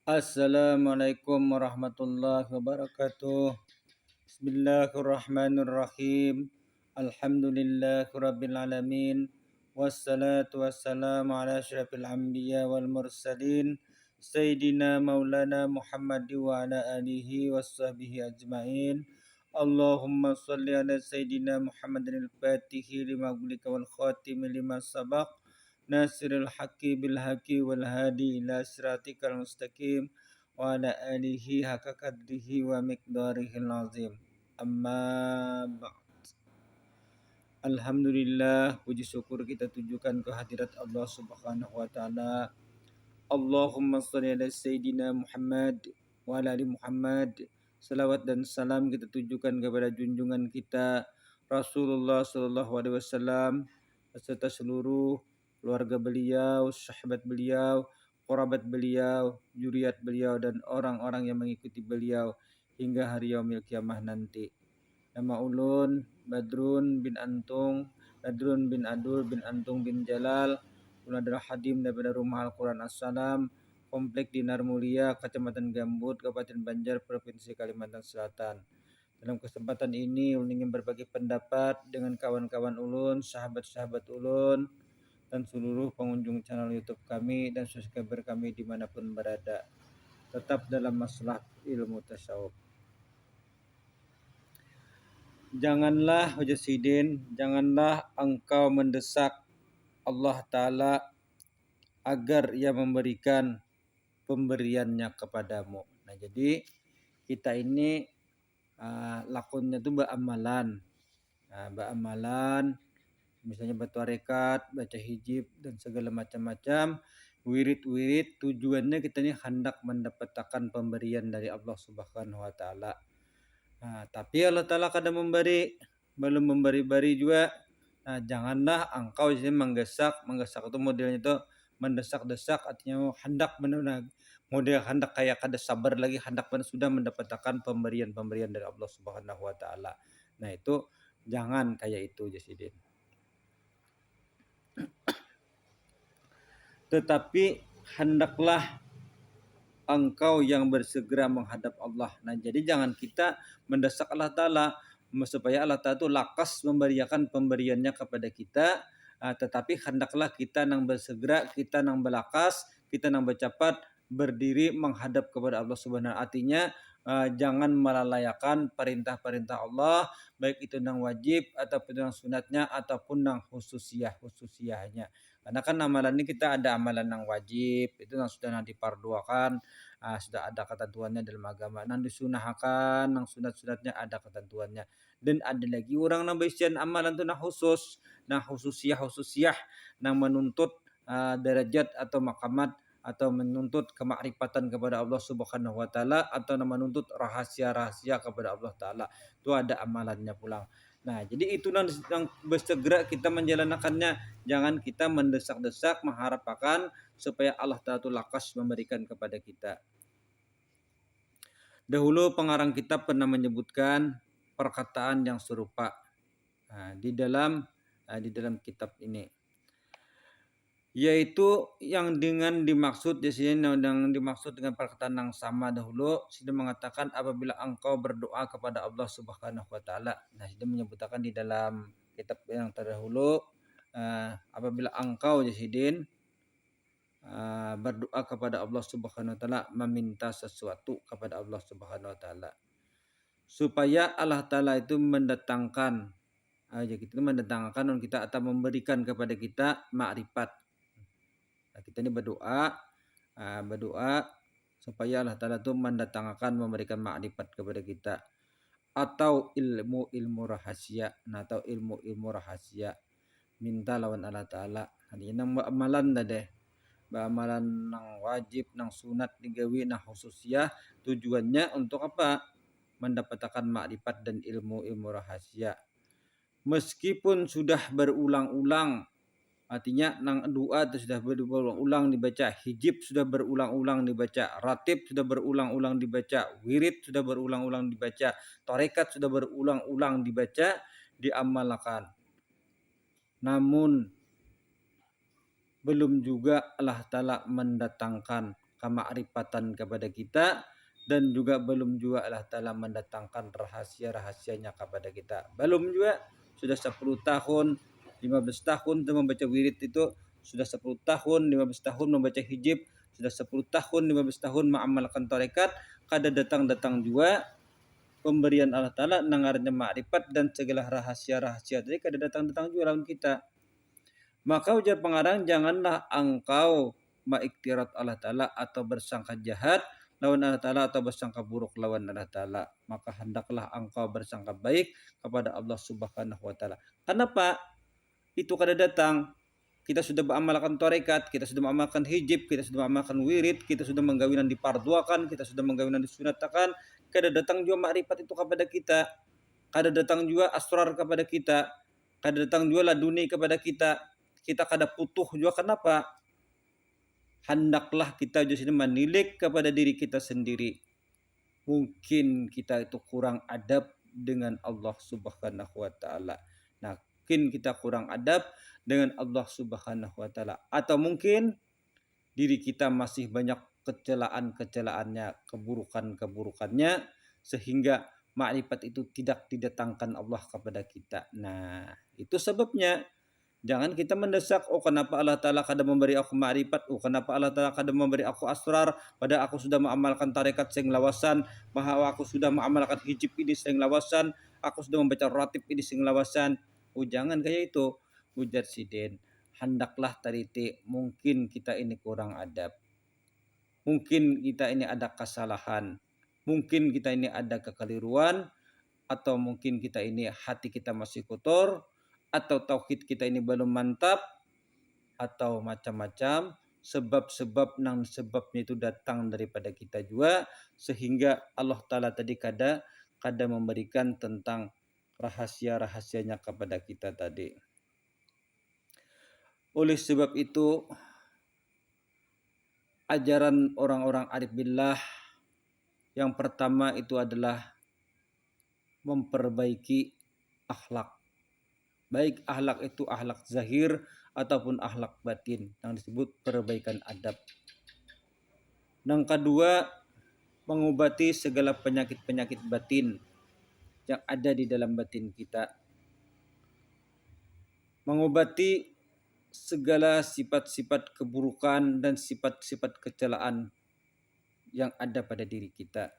Assalamualaikum warahmatullahi wabarakatuh. Bismillahirrahmanirrahim. Alhamdulillahirabbil alamin. Wassalatu wassalamu ala asyrafil anbiya wal mursalin Sayyidina Maulana Muhammad wa ala alihi washabbihi ajmain. Allahumma salli ala Sayyidina Muhammadin al-Fatihi lima gulika wal khatimi lima sabaq Nasirul haqqi bil haqqi wal hadi ila siratikal mustaqim wa ala alihi haqqa qadrihi wa miqdarihil azim. Amma ba'd. Alhamdulillah, puji syukur kita tujukan ke hadirat Allah Subhanahu wa taala. Allahumma shalli ala sayyidina Muhammad wa ala ali Muhammad. Salawat dan salam kita tujukan kepada junjungan kita Rasulullah sallallahu alaihi wasallam beserta seluruh keluarga beliau, sahabat beliau, kerabat beliau, zuriat beliau dan orang-orang yang mengikuti beliau hingga hari yaumil kiamah nanti. Nama ulun Badrun bin Antung, Badrun bin Adul bin Antung bin Jalal. Ulun adalah hadim daripada Rumah Al-Quran As-Salam, Komplek Dinar Mulia, Kecamatan Gambut, Kabupaten Banjar, Provinsi Kalimantan Selatan. Dalam kesempatan ini ulun ingin berbagi pendapat dengan kawan-kawan ulun, sahabat-sahabat ulun, dan seluruh pengunjung channel YouTube kami dan subscriber kami dimanapun berada. Tetap dalam masalah ilmu tasawuf. Janganlah Hujasidin, janganlah engkau mendesak Allah Ta'ala agar ia memberikan pemberiannya kepadamu. Nah, jadi kita ini lakonnya itu beramalan. Beramalan, misalnya bertarekat, baca hijib dan segala macam-macam wirid-wirid, tujuannya kita ini hendak mendapatkan pemberian dari Allah Subhanahu wa taala. Tapi Allah Taala kadang memberi, belum memberi juga. Janganlah engkau jadi menggesak itu modelnya itu mendesak-desak, artinya hendak benar model hendak kayak kada sabar lagi, hendak sudah mendapatkan pemberian dari Allah Subhanahu wa taala. Nah, itu jangan kayak itu Jasidin. Tetapi hendaklah engkau yang bersegera menghadap Allah. Nah, jadi jangan kita mendesak Allah Ta'ala supaya Allah Ta'ala itu lakas memberikan pemberiannya kepada kita, tetapi hendaklah kita nang bersegera, kita nang belakas, kita nang bercepat berdiri menghadap kepada Allah Subhanahu. Artinya jangan melalayakan perintah-perintah Allah, baik itu nang wajib ataupun nang sunatnya ataupun nang khususiyahnya. Karena kan amalan ini kita ada amalan yang wajib, itu yang sudah diparduakan, sudah ada ketentuannya dalam agama. Yang disunahkan, yang sunat-sunatnya ada ketentuannya. Dan ada lagi orang yang berisian amalan itu nah khususiyah, yang menuntut derajat atau makamat atau menuntut kemakrifatan kepada Allah Subhanahu wa taala atau menuntut rahasia-rahasia kepada Allah taala. Itu ada amalannya pulang. Nah, jadi itu yang bersegera kita menjalankannya. Jangan kita mendesak-desak mengharapkan supaya Allah Ta'ala lakas memberikan kepada kita. Dahulu pengarang kitab pernah menyebutkan perkataan yang serupa di dalam kitab ini, yaitu yang dengan dimaksud di sini, yang dimaksud dengan perkataan yang sama dahulu sudah mengatakan apabila engkau berdoa kepada Allah Subhanahu wa taala. Nah, sudah menyebutkan di dalam kitab yang terdahulu apabila engkau Jasidin berdoa kepada Allah Subhanahu wa taala, meminta sesuatu kepada Allah Subhanahu wa taala supaya Allah Taala itu mendatangkan kita atau memberikan kepada kita makrifat. Kita ini berdoa supaya Allah Ta'ala itu mendatangkan memberikan makrifat kepada kita atau ilmu rahasia. Atau ilmu rahasia minta lawan Allah Ta'ala. Ini nang amalan deh, amalan nang wajib, nang sunat digawi, nang khususiyah, tujuannya untuk apa? Mendapatkan makrifat dan ilmu rahasia. Meskipun sudah berulang-ulang, artinya nang doa itu sudah berulang-ulang dibaca, hijib sudah berulang-ulang dibaca, ratib sudah berulang-ulang dibaca, wirid sudah berulang-ulang dibaca, tarekat sudah berulang-ulang dibaca, diamalkan. Namun belum juga Allah Ta'ala mendatangkan kemakrifatan kepada kita, dan juga belum juga Allah Ta'ala mendatangkan rahasia-rahasianya kepada kita. Belum juga sudah 10 tahun, 15 tahun itu membaca wirid itu, sudah 10 tahun, 15 tahun membaca hijab, sudah 10 tahun, 15 tahun mengamalkan tarekat, kada datang-datang juga pemberian Allah Ta'ala nangarnya makrifat dan segala rahasia-rahasia tadi kada datang-datang juga lawan kita. Maka ujar pengarang, janganlah engkau maiktirat Allah Ta'ala atau bersangka jahat lawan Allah Ta'ala atau bersangka buruk lawan Allah Ta'ala. Maka hendaklah engkau bersangka baik kepada Allah Subhanahu wa Ta'ala. Kenapa itu kada datang? Kita sudah mengamalkan tarekat, kita sudah mengamalkan hijab, kita sudah mengamalkan wirid, kita sudah menggawinan diparduakan, kita sudah menggawinan disunatakan, kada datang juga makrifat itu kepada kita, kada datang juga asrar kepada kita, kada datang juga laduni kepada kita, kita kada putuh juga. Kenapa? Hendaklah kita justru menilik kepada diri kita sendiri. Mungkin kita itu kurang adab dengan Allah Subhanahu wa Ta'ala. Nah, mungkin kita kurang adab dengan Allah Subhanahu wa Ta'ala, atau mungkin diri kita masih banyak kecelaan-kecelaannya, keburukan-keburukannya, sehingga makrifat itu tidak didatangkan Allah kepada kita. Nah, itu sebabnya jangan kita mendesak, oh kenapa Allah Ta'ala kada memberi aku makrifat, oh kenapa Allah Ta'ala kada memberi aku asrar, padahal aku sudah mengamalkan tarekat sing lawasan, bahwa aku sudah mengamalkan hijab ini sing lawasan, aku sudah membaca ratib ini sing lawasan. Oh jangan kayak itu, ujar Sidin. Hendaklah tariti, mungkin kita ini kurang adab, mungkin kita ini ada kesalahan, mungkin kita ini ada kekeliruan, atau mungkin kita ini hati kita masih kotor, atau tauhid kita ini belum mantap, atau macam-macam sebab-sebab nang sebabnya itu datang daripada kita juga, sehingga Allah Ta'ala tadi kada memberikan tentang rahasia-rahasianya kepada kita tadi. Oleh sebab itu, ajaran orang-orang arif billah yang pertama itu adalah memperbaiki akhlak. Baik akhlak itu akhlak zahir ataupun akhlak batin, yang disebut perbaikan adab. Yang kedua, mengobati segala penyakit-penyakit batin yang ada di dalam batin kita. Mengobati segala sifat-sifat keburukan dan sifat-sifat kecelaan yang ada pada diri kita.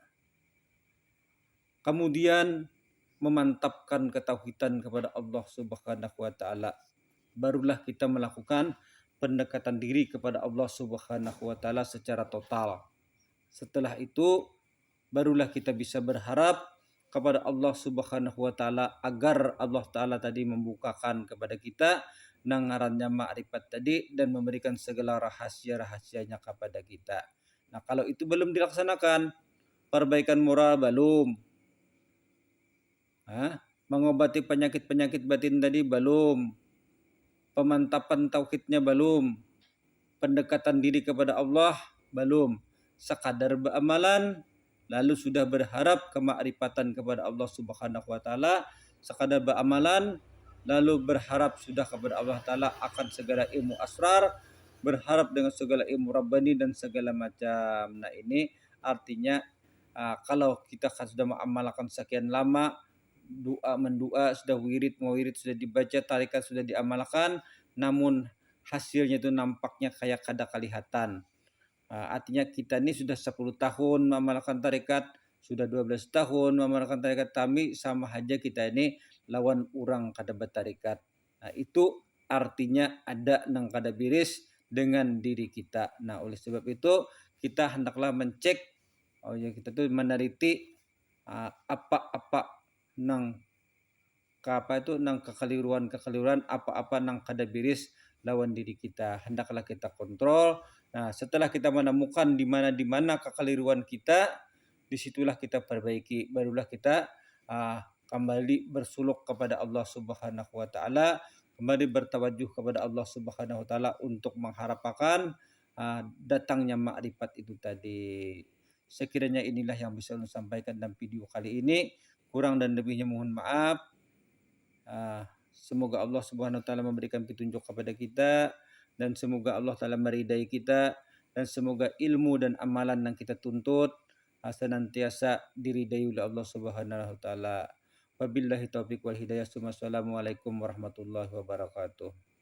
Kemudian memantapkan ketauhidan kepada Allah Subhanahu wa Ta'ala. Barulah kita melakukan pendekatan diri kepada Allah Subhanahu wa Ta'ala secara total. Setelah itu barulah kita bisa berharap kepada Allah Subhanahu wa Ta'ala agar Allah Ta'ala tadi membukakan kepada kita nangarannya makrifat tadi dan memberikan segala rahasia-rahasianya kepada kita. Nah, kalau itu belum dilaksanakan, perbaikan moral belum, mengobati penyakit-penyakit batin tadi belum, pemantapan tauhidnya belum, pendekatan diri kepada Allah belum, sekadar beramalan lalu sudah berharap kemakrifatan kepada Allah Subhanahu wa Ta'ala, sekadar beramalan lalu berharap sudah kepada Allah Ta'ala akan segala ilmu asrar, berharap dengan segala ilmu rabbani dan segala macam. Nah, ini artinya kalau kita sudah mengamalkan sekian lama, mendua sudah wirid sudah dibaca, tarikat sudah diamalkan, namun hasilnya itu nampaknya kayak kada kelihatan. Artinya kita ini sudah 10 tahun mengamalkan tarekat, sudah 12 tahun mengamalkan tarekat, kami sama aja kita ini lawan orang kada bertarekat. Nah, itu artinya ada nang kada biris dengan diri kita. Nah, oleh sebab itu kita hendaklah mencek, kita tuh meneliti apa-apa nang nang kekeliruan apa-apa nang kada biris lawan diri kita, hendaklah kita kontrol. Nah, setelah kita menemukan di mana kekeliruan kita, disitulah kita perbaiki, barulah kita kembali bersuluk kepada Allah Subhanahu wa Ta'ala, kembali bertawajuh kepada Allah Subhanahu wa Ta'ala untuk mengharapkan datangnya makrifat itu tadi. Sekiranya inilah yang bisa saya sampaikan dalam video kali ini. Kurang dan lebihnya mohon maaf. Semoga Allah Subhanahu wa Ta'ala memberikan petunjuk kepada kita, dan semoga Allah Ta'ala meridai kita dan semoga ilmu dan amalan yang kita tuntut senantiasa diridai oleh Allah Subhanahu wa taala. Wabillahi taufiq wal hidayah. Wassalamualaikum warahmatullahi wabarakatuh.